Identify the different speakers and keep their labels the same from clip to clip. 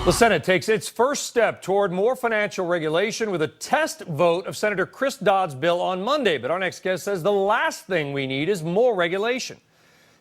Speaker 1: The Senate takes its first step toward more financial regulation with a test vote of Senator Chris Dodd's bill on Monday. But our next guest says the last thing we need is more regulation.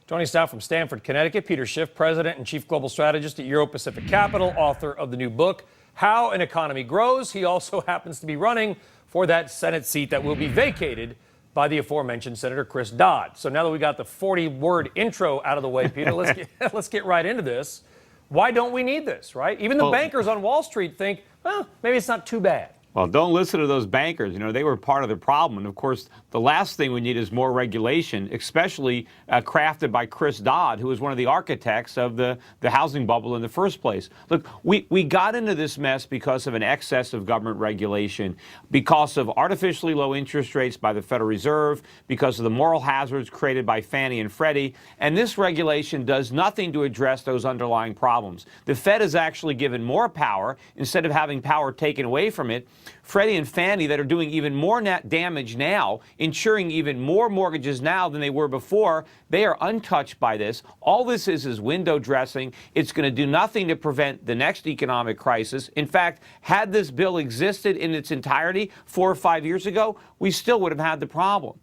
Speaker 1: Joining us now from Stamford, Connecticut, Peter Schiff, President and Chief Global Strategist at Euro-Pacific Capital, author of the new book, How an Economy Grows. He also happens to be running for that Senate seat that will be vacated by the aforementioned Senator Chris Dodd. So now that we got the 40-word intro out of the way, Peter, let's get right into this. Why don't we need this, right? Even the bankers on Wall Street think, well, maybe it's not too bad.
Speaker 2: Well, don't listen to those bankers. You know, they were part of the problem. And, of course, the last thing we need is more regulation, especially crafted by Chris Dodd, who was one of the architects of the housing bubble in the first place. Look, we got into this mess because of an excess of government regulation, because of artificially low interest rates by the Federal Reserve, because of the moral hazards created by Fannie and Freddie. And this regulation does nothing to address those underlying problems. The Fed is actually given more power instead of having power taken away from it. Freddie and Fannie that are doing even more net damage now, insuring even more mortgages now than they were before, they are untouched by this. All this is window dressing. It's going to do nothing to prevent the next economic crisis. In fact, had this bill existed in its entirety 4 or 5 years ago, we still would have had the problem.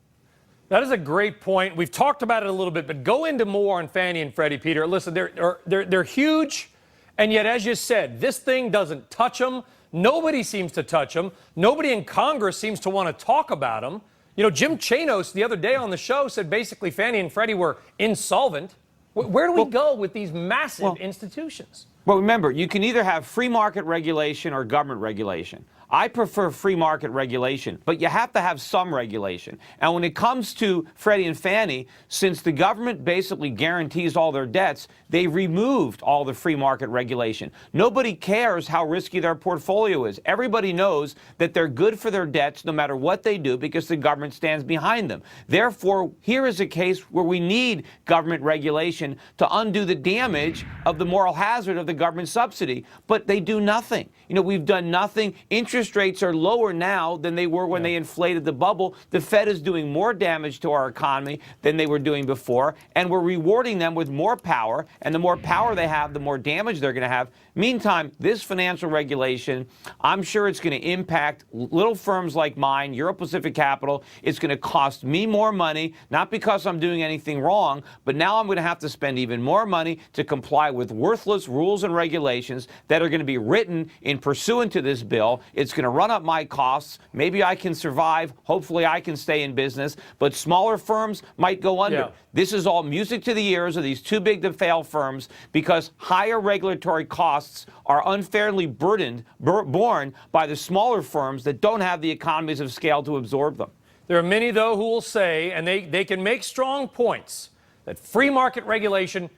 Speaker 1: That is a great point. We've talked about it a little bit, but go into more on Fannie and Freddie, Peter. Listen, they're huge, and yet, as you said, this thing doesn't touch them. Nobody seems to touch them. Nobody in Congress seems to want to talk about them. You know, Jim Chanos the other day on the show said basically Fannie and Freddie were insolvent. Where do we go with these massive institutions?
Speaker 2: Well, remember, you can either have free market regulation or government regulation. I prefer free market regulation, but you have to have some regulation. And when it comes to Freddie and Fannie, since the government basically guarantees all their debts, they removed all the free market regulation. Nobody cares how risky their portfolio is. Everybody knows that they're good for their debts no matter what they do because the government stands behind them. Therefore, here is a case where we need government regulation to undo the damage of the moral hazard of the government subsidy. But they do nothing. You know, we've done nothing. Interest rates are lower now than they were when they inflated the bubble. The Fed is doing more damage to our economy than they were doing before, and we're rewarding them with more power, and the more power they have, the more damage they're going to have. Meantime, this financial regulation, I'm sure it's going to impact little firms like mine, Euro-Pacific Capital. It's going to cost me more money, not because I'm doing anything wrong, but now I'm going to have to spend even more money to comply with worthless rules and regulations that are going to be written in pursuant to this bill. It's going to run up my costs. Maybe I can survive. Hopefully I can stay in business. But smaller firms might go under.
Speaker 1: Yeah.
Speaker 2: This is all music to the ears of these too big to fail firms because higher regulatory costs are unfairly borne by the smaller firms that don't have the economies of scale to absorb them.
Speaker 1: There are many, though, who will say, and they can make strong points, that free market regulation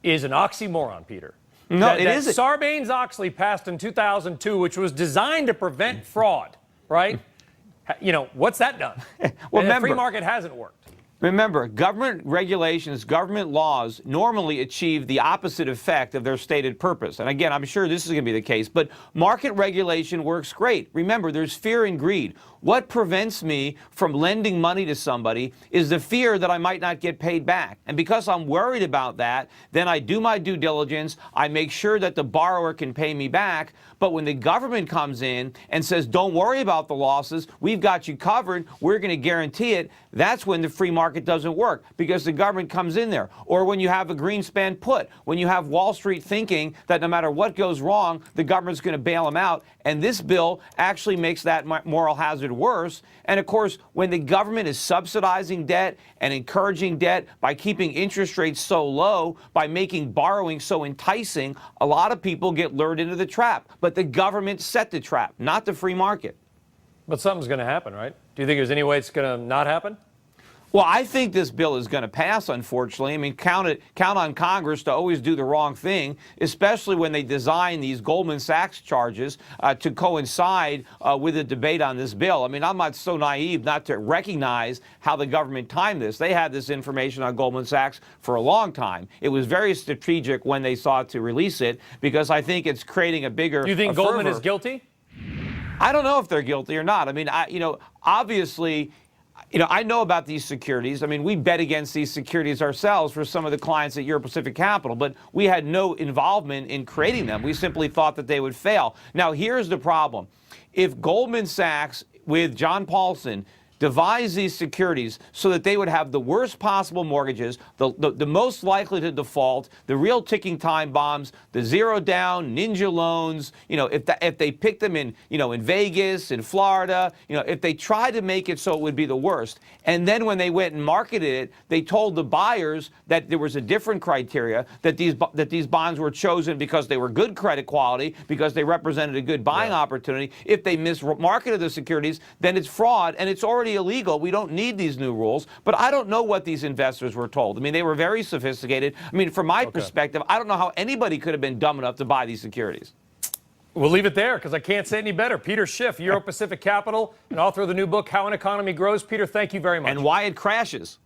Speaker 1: is an oxymoron, Peter.
Speaker 2: No, it isn't.
Speaker 1: Sarbanes-Oxley passed in 2002, which was designed to prevent fraud, right? You know, what's that done?
Speaker 2: Well,
Speaker 1: and the free market hasn't worked.
Speaker 2: Remember, government regulations, government laws normally achieve the opposite effect of their stated purpose. And again, I'm sure this is going to be the case, but market regulation works great. Remember, there's fear and greed. What prevents me from lending money to somebody is the fear that I might not get paid back. And because I'm worried about that, then I do my due diligence. I make sure that the borrower can pay me back. But when the government comes in and says, don't worry about the losses, we've got you covered, we're going to guarantee it, that's when the free market doesn't work because the government comes in there. Or when you have a Greenspan put, when you have Wall Street thinking that no matter what goes wrong, the government's going to bail them out. And this bill actually makes that moral hazard worse. And of course, when the government is subsidizing debt and encouraging debt by keeping interest rates so low, by making borrowing so enticing, a lot of people get lured into the trap. But the government set the trap, not the free market.
Speaker 1: But something's going to happen, right? Do you think there's any way it's going to not happen?
Speaker 2: Well, I think this bill is going to pass, unfortunately. I mean, count on Congress to always do the wrong thing, especially when they design these Goldman Sachs charges to coincide with the debate on this bill. I mean, I'm not so naive not to recognize how the government timed this. They had this information on Goldman Sachs for a long time. It was very strategic when they sought to release it because I think it's creating a bigger
Speaker 1: Do you think Goldman is guilty?
Speaker 2: I don't know if they're guilty or not. I mean, obviously, I know about these securities. I mean, we bet against these securities ourselves for some of the clients at Euro Pacific Capital, but we had no involvement in creating them. We simply thought that they would fail. Now, here's the problem. If Goldman Sachs, with John Paulson, devised these securities so that they would have the worst possible mortgages, the most likely to default, the real ticking time bombs, the zero down, ninja loans, if they picked them in Vegas, in Florida, if they tried to make it so it would be the worst. And then when they went and marketed it, they told the buyers that there was a different criteria, that these bonds were chosen because they were good credit quality, because they represented a good buying opportunity. If they mismarketed the securities, then it's fraud, and it's already illegal. We don't need these new rules. But I don't know what these investors were told. I mean, they were very sophisticated. I mean, from my perspective, I don't know how anybody could have been dumb enough to buy these securities.
Speaker 1: We'll leave it there because I can't say any better. Peter Schiff, Euro Pacific Capital, and author of the new book, How an Economy Grows. Peter, thank you very much.
Speaker 2: And why it crashes.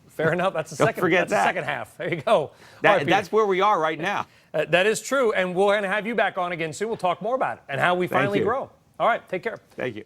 Speaker 1: Fair enough. That's the second half. There you go.
Speaker 2: That's where we are right now.
Speaker 1: That is true. And we'll have you back on again soon. We'll talk more about it and how we finally grow. All right. Take care.
Speaker 2: Thank you.